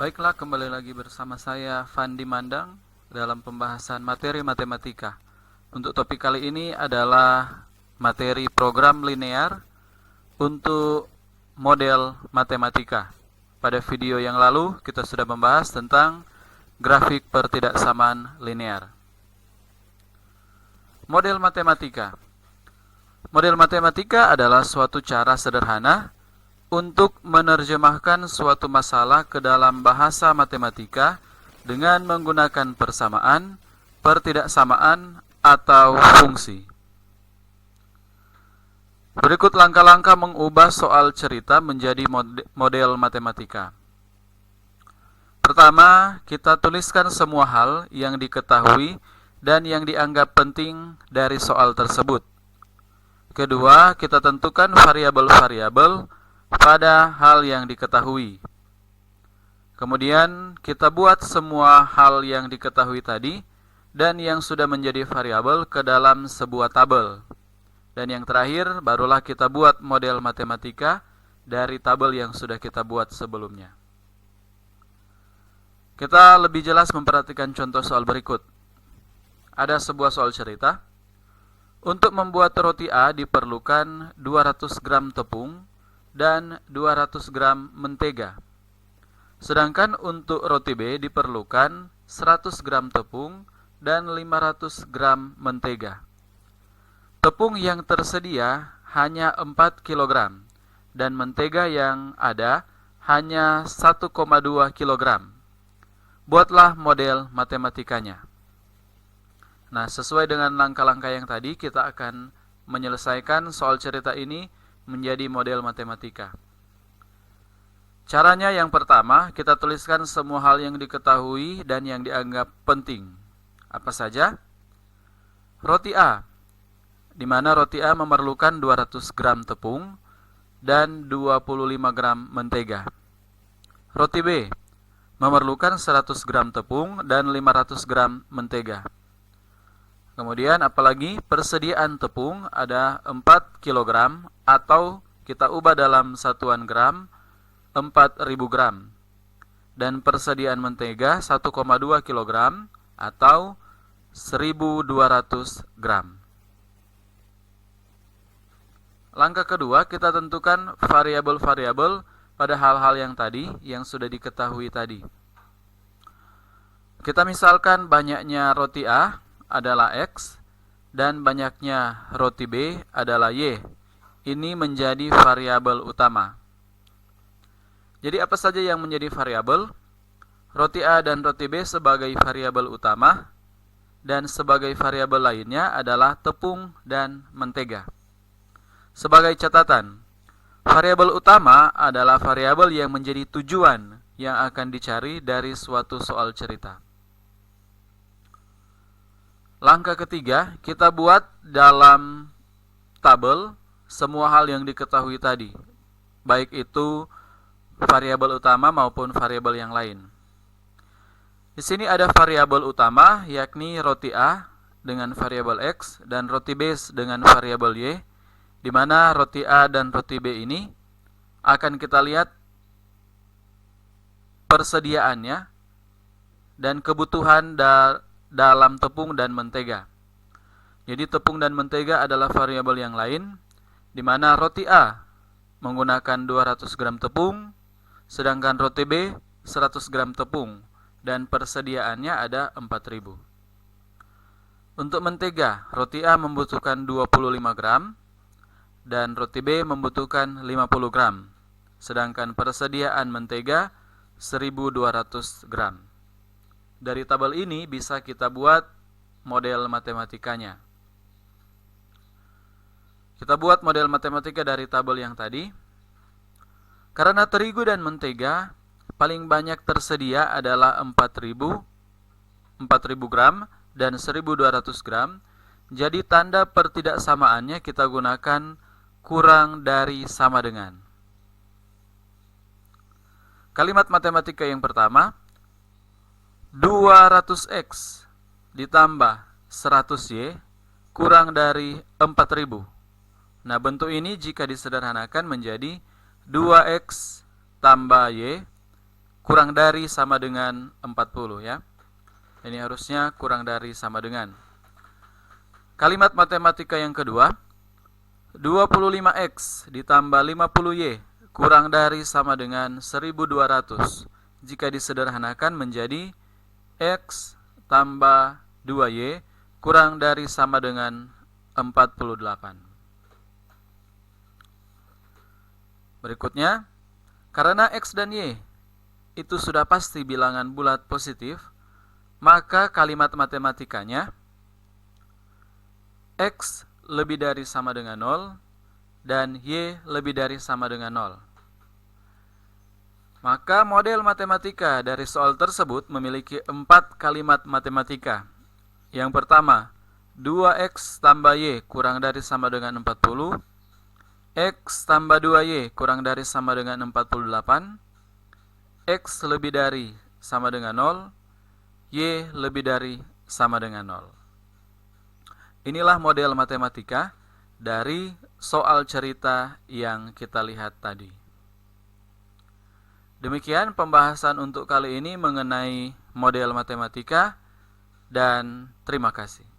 Baiklah, kembali lagi bersama saya Fandi Mandang dalam pembahasan materi matematika. Untuk topik kali ini adalah materi program linear untuk model matematika. Pada video yang lalu kita sudah membahas tentang grafik pertidaksamaan linear. Model matematika. Model matematika adalah suatu cara sederhana untuk menerjemahkan suatu masalah ke dalam bahasa matematika dengan menggunakan persamaan, pertidaksamaan, atau fungsi. Berikut langkah-langkah mengubah soal cerita menjadi model matematika. Pertama, kita tuliskan semua hal yang diketahui dan yang dianggap penting dari soal tersebut. Kedua, kita tentukan variabel-variabel pada hal yang diketahui. Kemudian kita buat semua hal yang diketahui tadi dan yang sudah menjadi variabel ke dalam sebuah tabel. Dan yang terakhir barulah kita buat model matematika dari tabel yang sudah kita buat sebelumnya. Kita lebih jelas memperhatikan contoh soal berikut. Ada sebuah soal cerita. Untuk membuat roti A diperlukan 200 gram tepung dan 200 gram mentega. Sedangkan untuk roti B diperlukan 100 gram tepung dan 500 gram mentega. Tepung yang tersedia hanya 4 kg dan mentega yang ada hanya 1,2 kg. Buatlah model matematikanya. Nah, sesuai dengan langkah-langkah yang tadi, kita akan menyelesaikan soal cerita ini menjadi model matematika. Caranya yang pertama, kita tuliskan semua hal yang diketahui dan yang dianggap penting. Apa saja? Roti A, di mana roti A memerlukan 200 gram tepung dan 25 gram mentega. Roti B memerlukan 100 gram tepung dan 500 gram mentega. Kemudian apalagi persediaan tepung ada 4 kg atau kita ubah dalam satuan gram 4000 gram. Dan persediaan mentega 1,2 kg atau 1200 gram. Langkah kedua, kita tentukan variabel-variabel pada hal-hal yang tadi yang sudah diketahui tadi. Kita misalkan banyaknya roti A adalah X dan banyaknya roti B adalah Y. Ini menjadi variabel utama. Jadi apa saja yang menjadi variabel? Roti A dan roti B sebagai variabel utama dan sebagai variabel lainnya adalah tepung dan mentega. Sebagai catatan, variabel utama adalah variabel yang menjadi tujuan yang akan dicari dari suatu soal cerita. Langkah ketiga, kita buat dalam tabel semua hal yang diketahui tadi, baik itu variabel utama maupun variabel yang lain. Di sini ada variabel utama, yakni roti A dengan variabel X dan roti B dengan variabel Y, di mana roti A dan roti B ini akan kita lihat persediaannya dan kebutuhan dalam tepung dan mentega. Jadi tepung dan mentega adalah variabel yang lain, di mana roti A menggunakan 200 gram tepung, sedangkan roti B 100 gram tepung, dan persediaannya ada 4000. Untuk mentega, roti A membutuhkan 25 gram, dan roti B membutuhkan 50 gram, sedangkan persediaan mentega 1200 gram. Dari tabel ini bisa kita buat model matematikanya. Kita buat model matematika dari tabel yang tadi. Karena terigu dan mentega paling banyak tersedia adalah 4000 gram dan 1200 gram. Jadi tanda pertidaksamaannya kita gunakan kurang dari sama dengan. Kalimat matematika yang pertama, 200x ditambah 100y kurang dari 4000. Nah, bentuk ini jika disederhanakan menjadi 2x tambah y kurang dari sama dengan 40 ya. Ini harusnya kurang dari sama dengan. Kalimat matematika yang kedua, 25X ditambah 50Y kurang dari sama dengan 1200. Jika disederhanakan menjadi X tambah 2Y kurang dari sama dengan 48. Berikutnya, karena X dan Y itu sudah pasti bilangan bulat positif, maka kalimat matematikanya X lebih dari sama dengan 0 dan Y lebih dari sama dengan 0. Maka model matematika dari soal tersebut memiliki 4 kalimat matematika. Yang pertama, 2X tambah Y kurang dari sama dengan 40, X tambah 2Y kurang dari sama dengan 48, X lebih dari sama dengan 0, Y lebih dari sama dengan 0. Inilah model matematika dari soal cerita yang kita lihat tadi. Demikian pembahasan untuk kali ini mengenai model matematika, dan terima kasih.